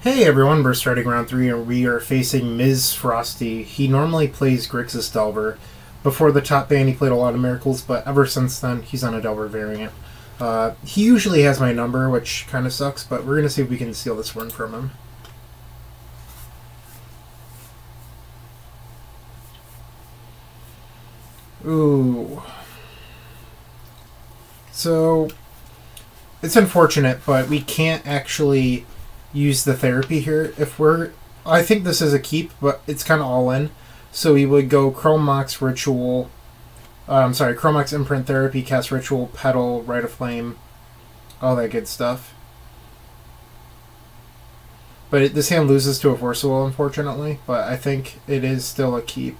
Hey everyone, we're starting round 3 and we are facing Mzfroste. He normally plays Grixis Delver. Before the top ban he played a lot of Miracles, but ever since then he's on a Delver variant. He usually has my number, which kind of sucks, but we're going to see if we can steal this one from him. Ooh. So, it's unfortunate, but we can't actually use the therapy here. I think this is a keep, but it's kind of all in. So we would go Chromox Ritual, Chromox Imprint Therapy, cast Ritual, Petal, Rite of Flame, all that good stuff. But this hand loses to a Forcible, unfortunately, but I think it is still a keep.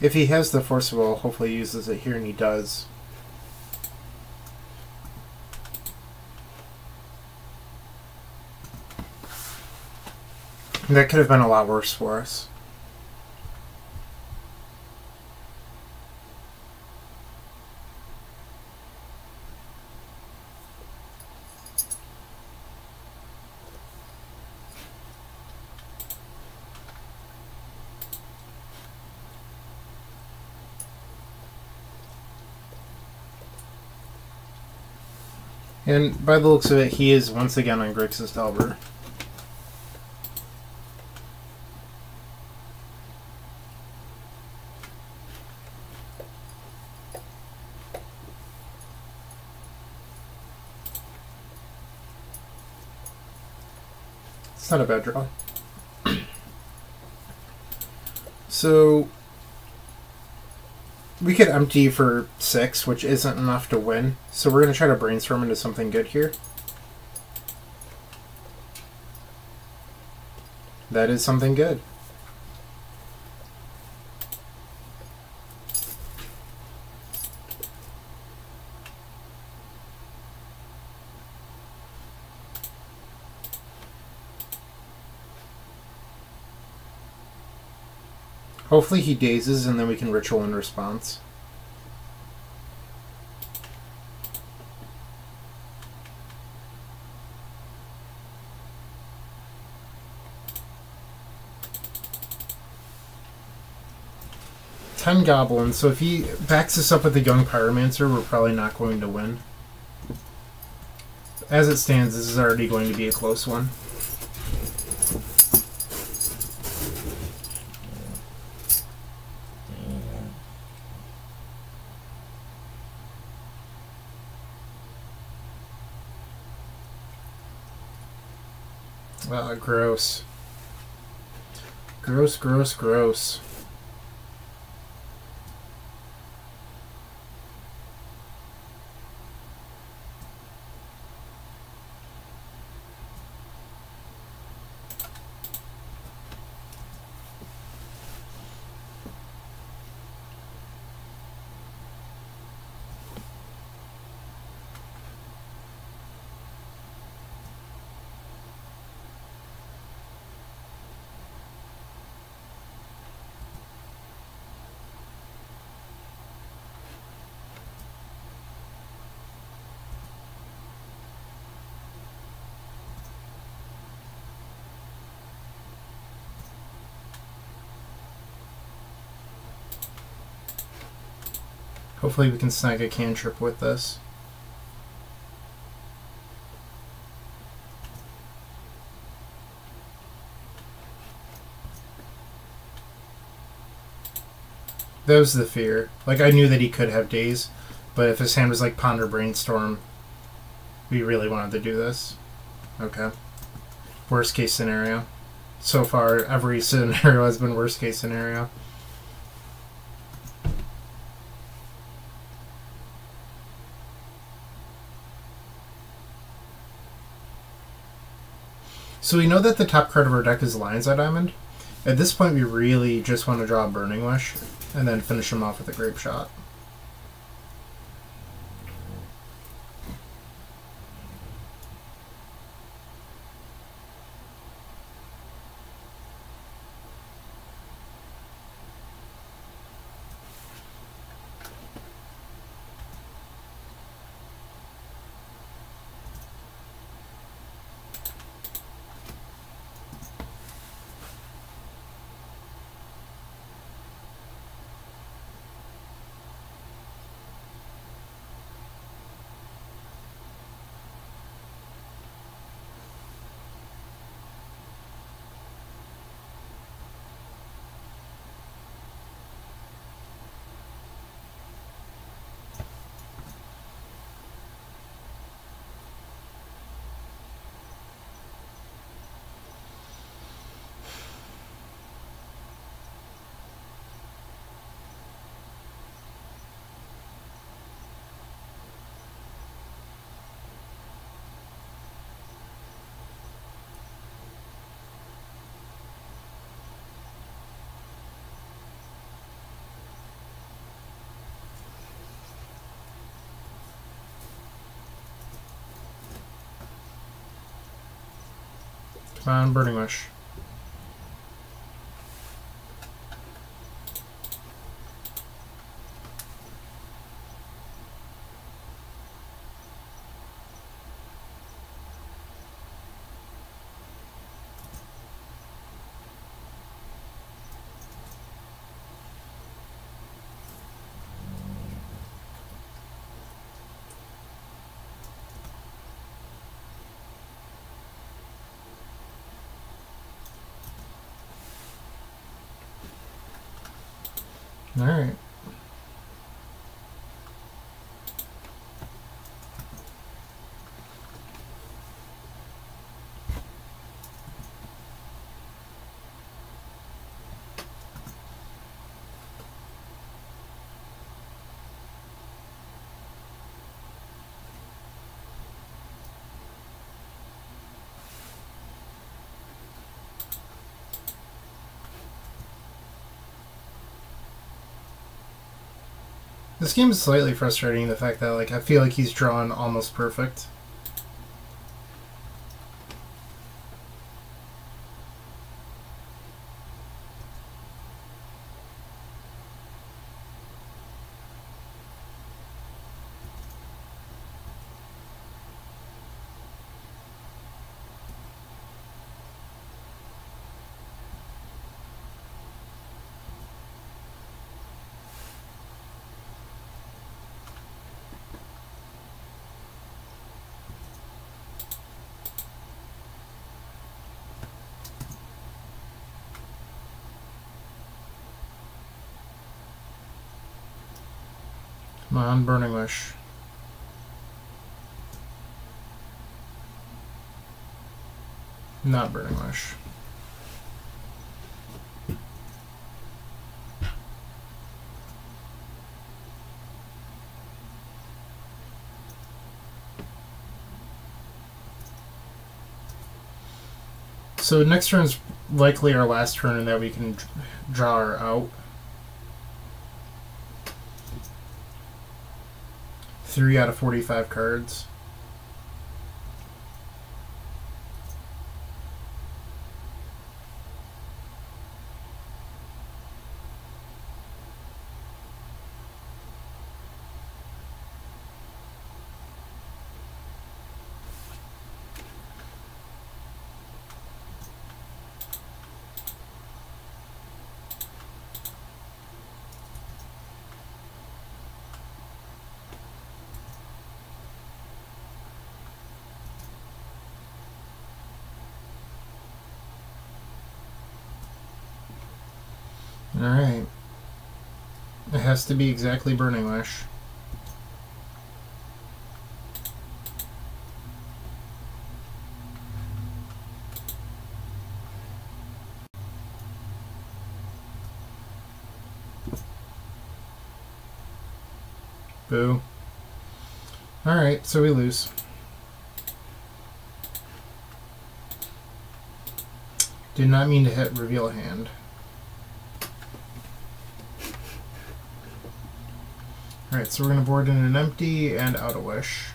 If he has the Forcible, hopefully he uses it here, and he does. That could have been a lot worse for us. And by the looks of it, he is once again on Grixis Delver. It's not a bad draw. So we could empty for 6, which isn't enough to win. So we're going to try to brainstorm into something good here. That is something good. Hopefully he dazes and then we can ritual in response. Ten goblins, so if he backs us up with a young pyromancer, we're probably not going to win. As it stands, this is already going to be a close one. Gross. Gross, gross, gross. Hopefully we can snag a cantrip with this. That was the fear. Like, I knew that he could have days, but if his hand was like Ponder Brainstorm, we really wanted to do this. Okay. Worst case scenario. So far, every scenario has been worst case scenario. So we know that the top card of our deck is Lion's Eye Diamond. At this point, we really just want to draw a Burning Wish, and then finish him off with a Grape Shot. Come on, Burning Wish. Alright. This game is slightly frustrating, the fact that like I feel like he's drawn almost perfect. Come on, Burning Wish. Not Burning Wish. So next turn is likely our last turn and that we can draw her out. 3 out of 45 cards. Alright. It has to be exactly Burning Lash. Boo. Alright, so we lose. Did not mean to hit reveal hand. Alright, so we're going to board in an empty and out a wish.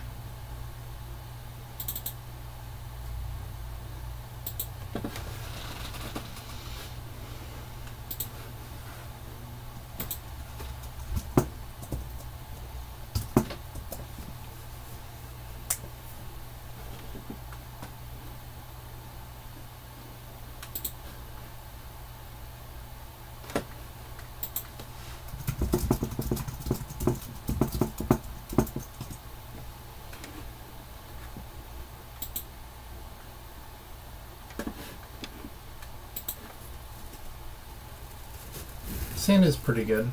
Sand is pretty good.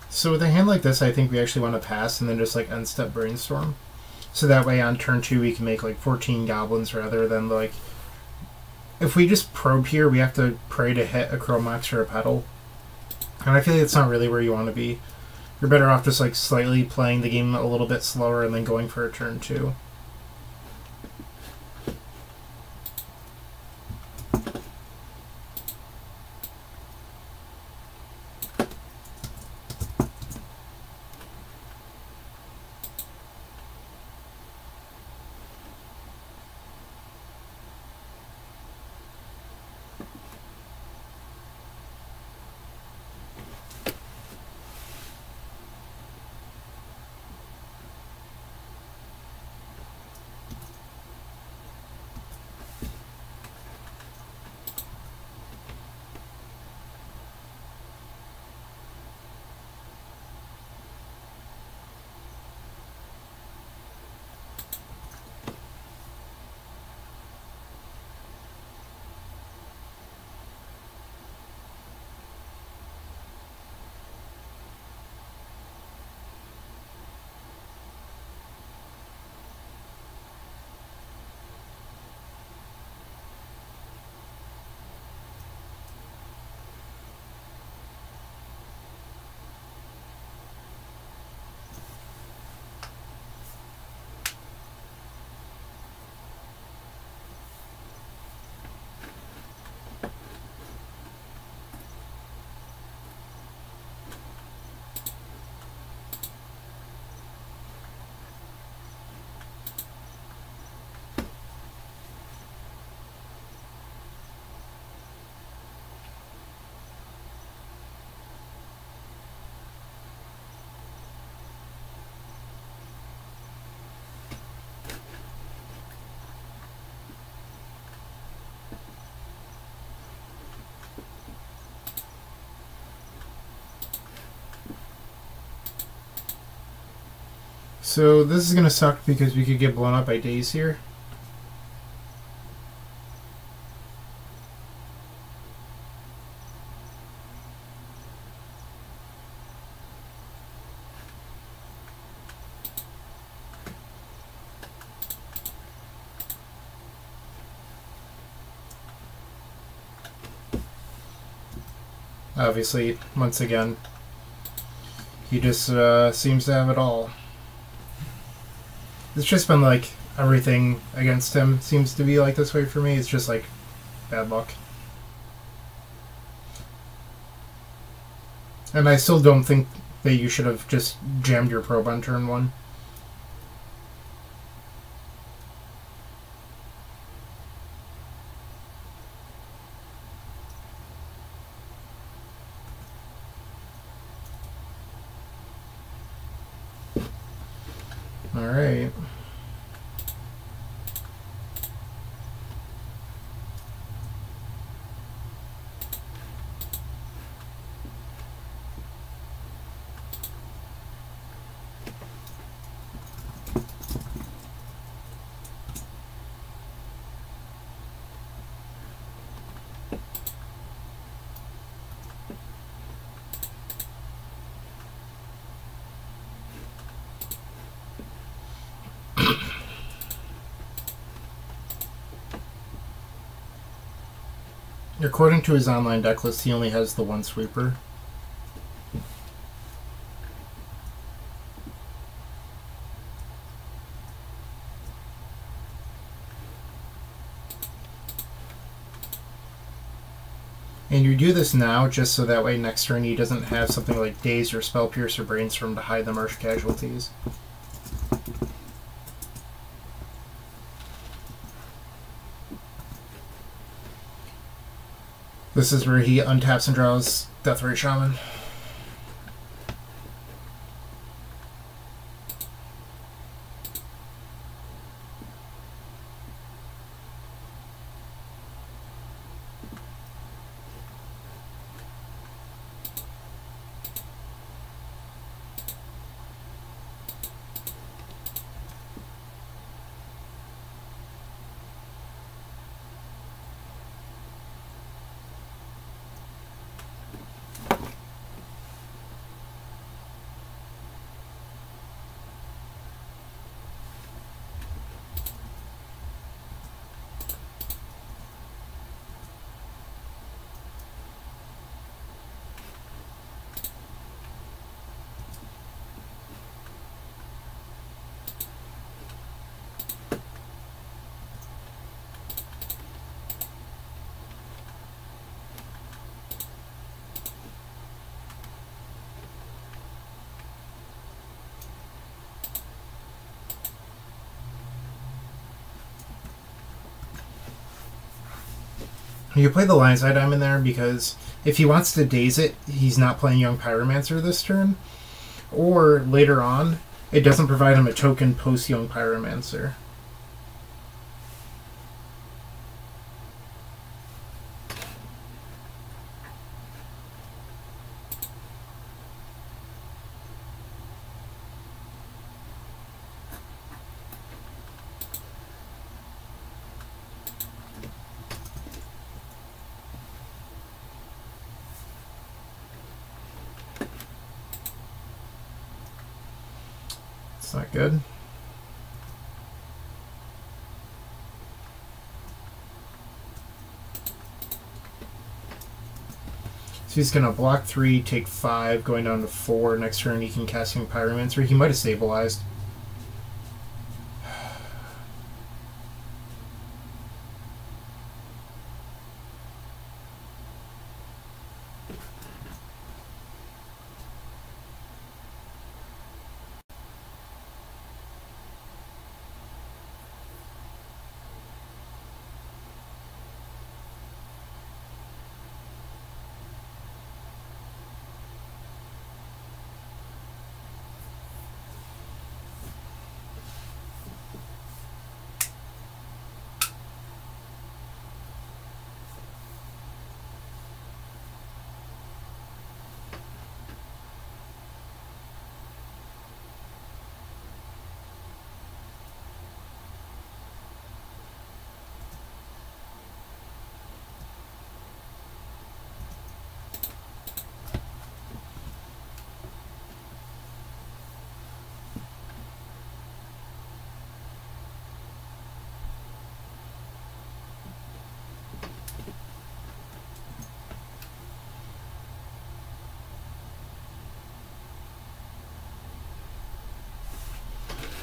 So with a hand like this, I think we actually want to pass and then just like end step Brainstorm. So that way on turn 2 we can make like 14 goblins rather than like... If we just probe here, we have to pray to hit a Chromox or a Petal. And I feel like it's not really where you want to be. You're better off just like slightly playing the game a little bit slower and then going for a turn 2. So this is going to suck because we could get blown up by Daze here. Obviously, once again, he just seems to have it all. It's just been like everything against him seems to be like this way for me. It's just like bad luck. And I still don't think that you should have just jammed your probe on turn 1. Alright. According to his online deck list, he only has the one sweeper. And you do this now just so that way next turn he doesn't have something like Daze or Spell Pierce or Brainstorm to hide the Marsh casualties. This is where he untaps and draws Deathrite Shaman. You play the Lionseye Diamond there because if he wants to daze it, he's not playing Young Pyromancer this turn. Or later on, it doesn't provide him a token post Young Pyromancer. It's not good. So he's going to block 3, take 5, going down to 4. Next turn he can cast Young Pyromancer. He might have stabilized.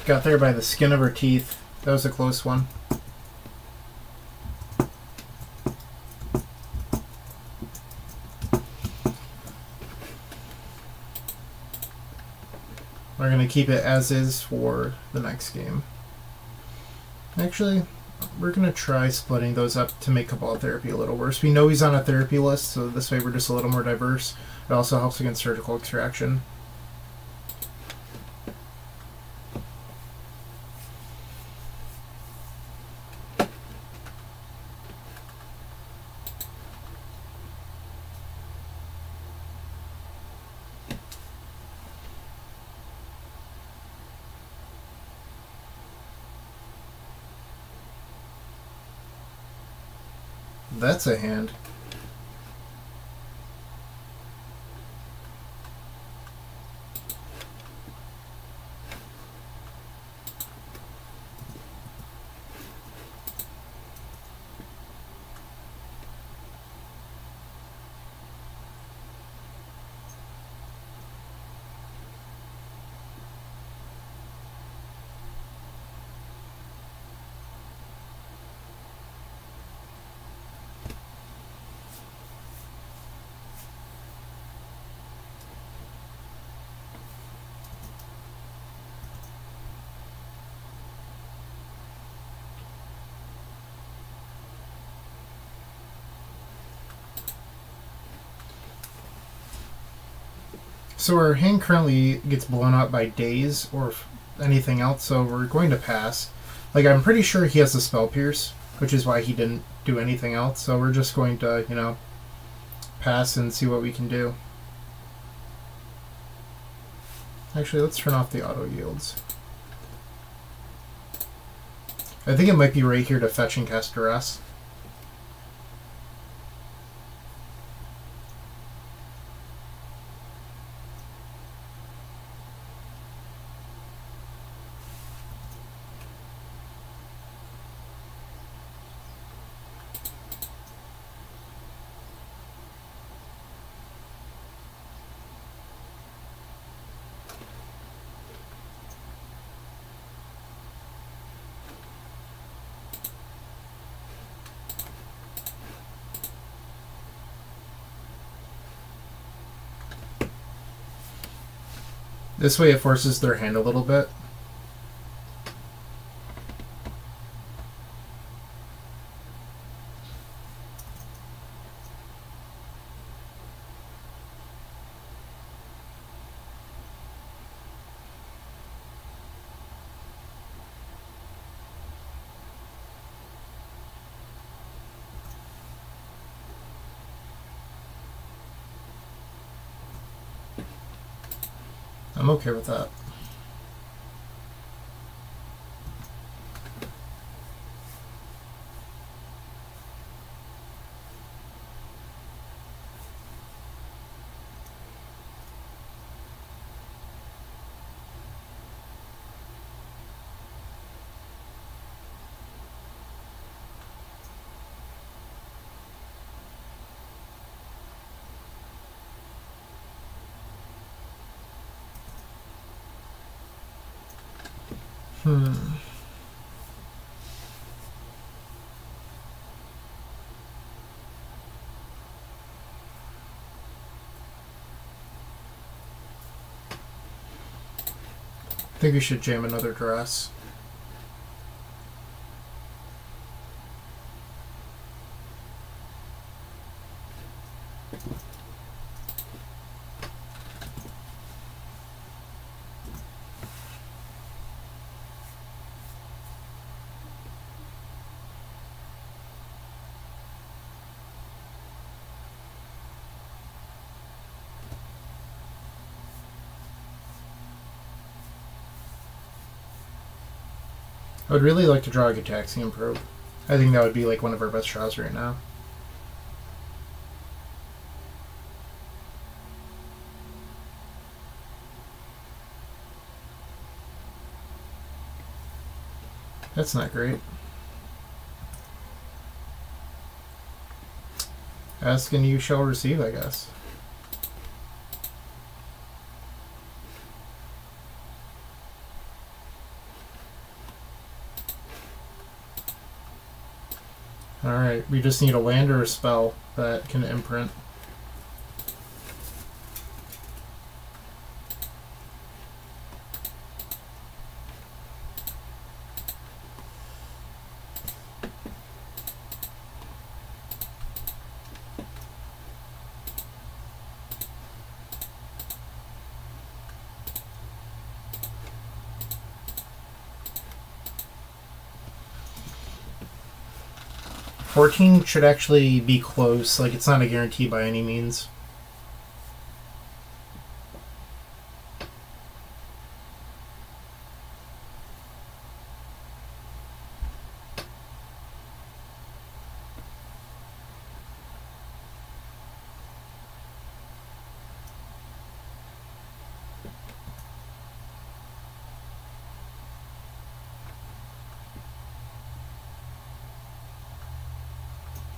Got there by the skin of her teeth. That was a close one. We're going to keep it as is for the next game. Actually, we're going to try splitting those up to make Cabal Therapy a little worse. We know he's on a therapy list, so this way we're just a little more diverse. It also helps against Surgical Extraction. That's a hand. So our hand currently gets blown up by daze or anything else, so we're going to pass. Like, I'm pretty sure he has the Spell Pierce, which is why he didn't do anything else, so we're just going to, you know, pass and see what we can do. Actually, let's turn off the auto yields. I think it might be right here to fetch and cast Duress. This way it forces their hand a little bit. I'm okay with that. I think we should jam another Duress. I would really like to draw a Gitaxian Probe. I think that would be like one of our best draws right now. That's not great. Ask and you shall receive, I guess. Alright, we just need a land or a spell that can imprint. $14 should actually be close, like it's not a guarantee by any means.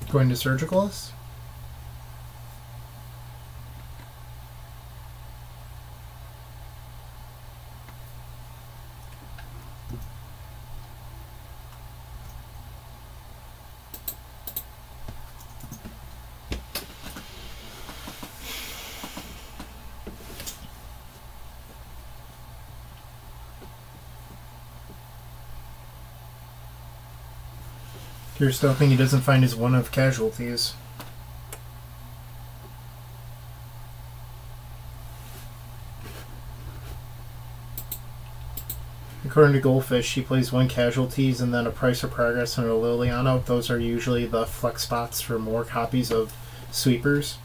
Going to Surgicalist? You're still hoping he doesn't find his one of casualties. According to Goldfish, he plays 1 casualties and then a Price of Progress and a Liliano. Those are usually the flex spots for more copies of sweepers.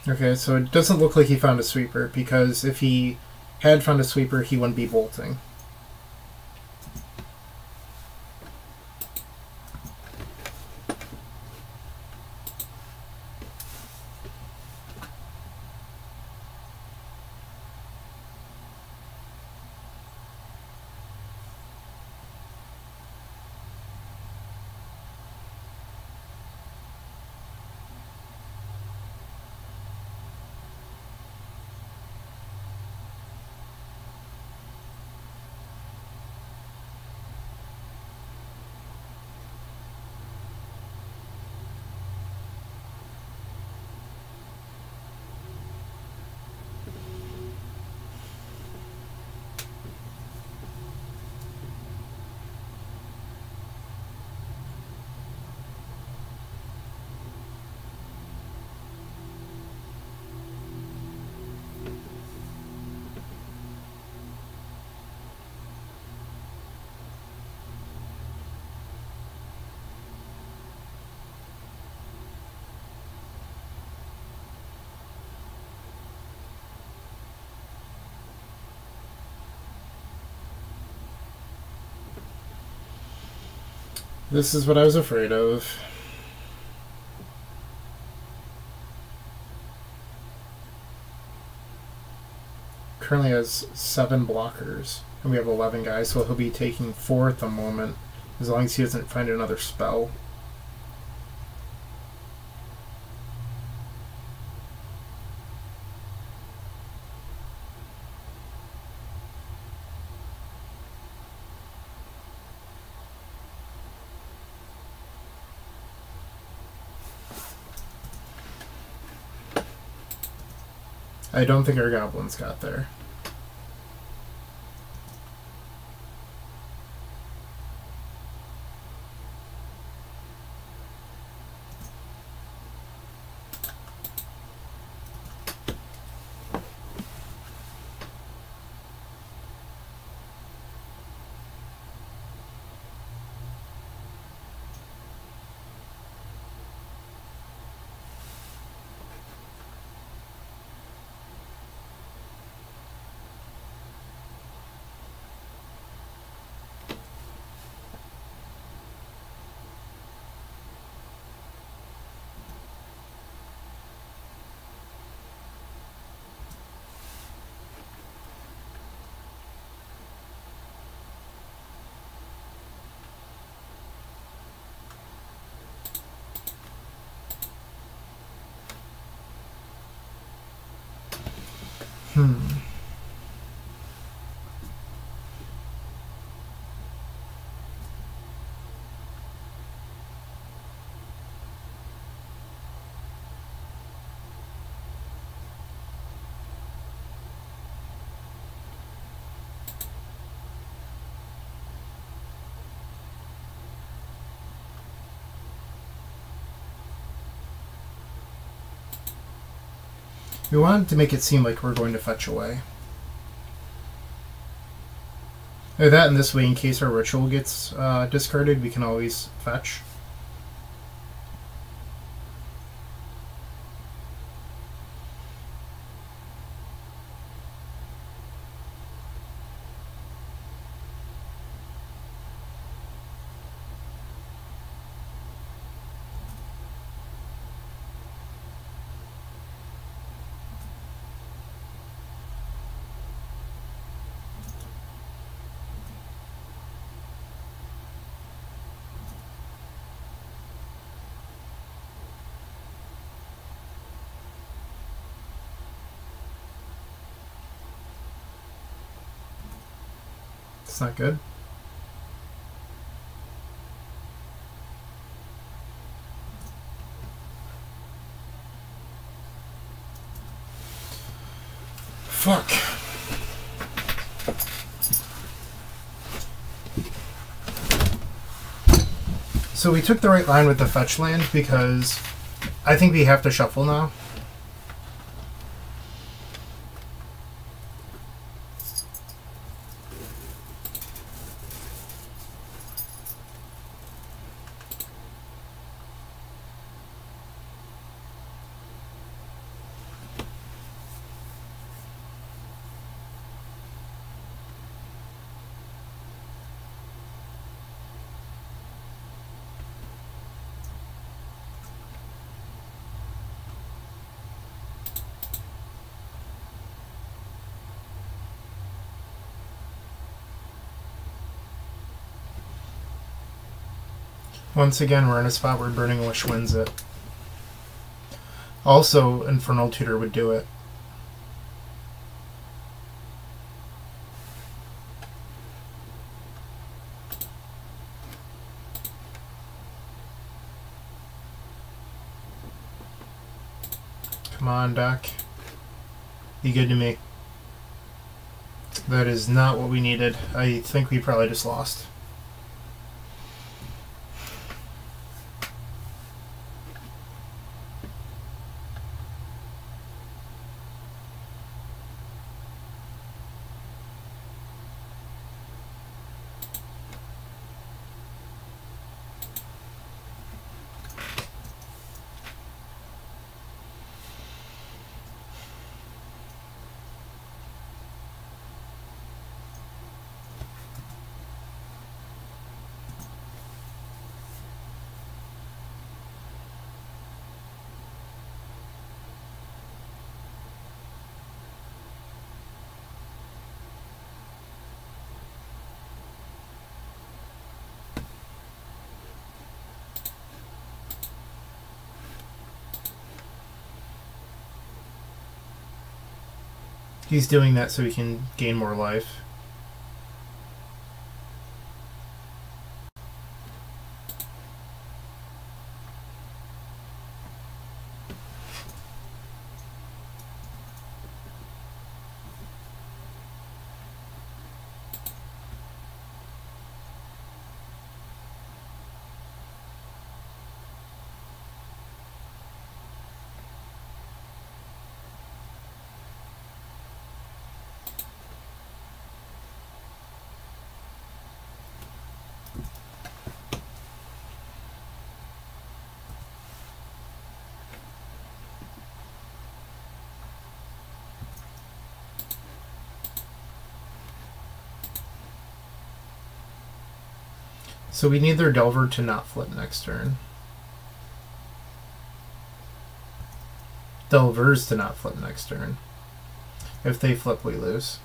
Okay, so it doesn't look like he found a sweeper, because if he had found a sweeper, he wouldn't be bolting. This is what I was afraid of. Currently has 7 blockers, and we have 11 guys, so he'll be taking 4 at the moment, as long as he doesn't find another spell. I don't think our goblins got there. We wanted to make it seem like we're going to fetch away. That and this way, in case our ritual gets discarded, we can always fetch. That's not good. Fuck. So we took the right line with the fetch land because I think we have to shuffle now. Once again, we're in a spot where Burning Wish wins it. Also, Infernal Tutor would do it. Come on, Doc. Be good to me. That is not what we needed. I think we probably just lost. He's doing that so he can gain more life. So we need their Delver to not flip next turn. Delvers to not flip next turn. If they flip, we lose.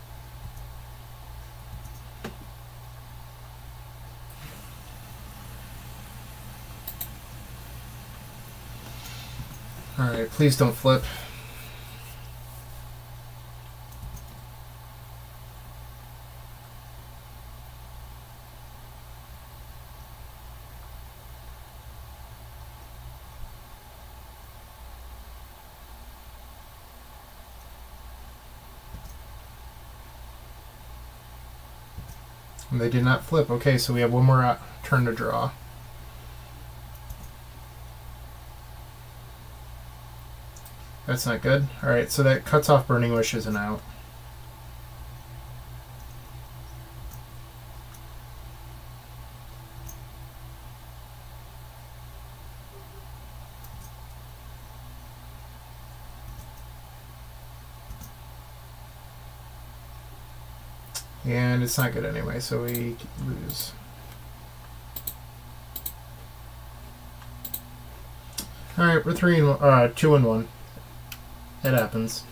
Alright, please don't flip. And they did not flip. Okay, so we have one more turn to draw. That's not good. Alright, so that cuts off Burning Wishes and out. And it's not good anyway, so we lose. Alright, we're 2-1. It happens.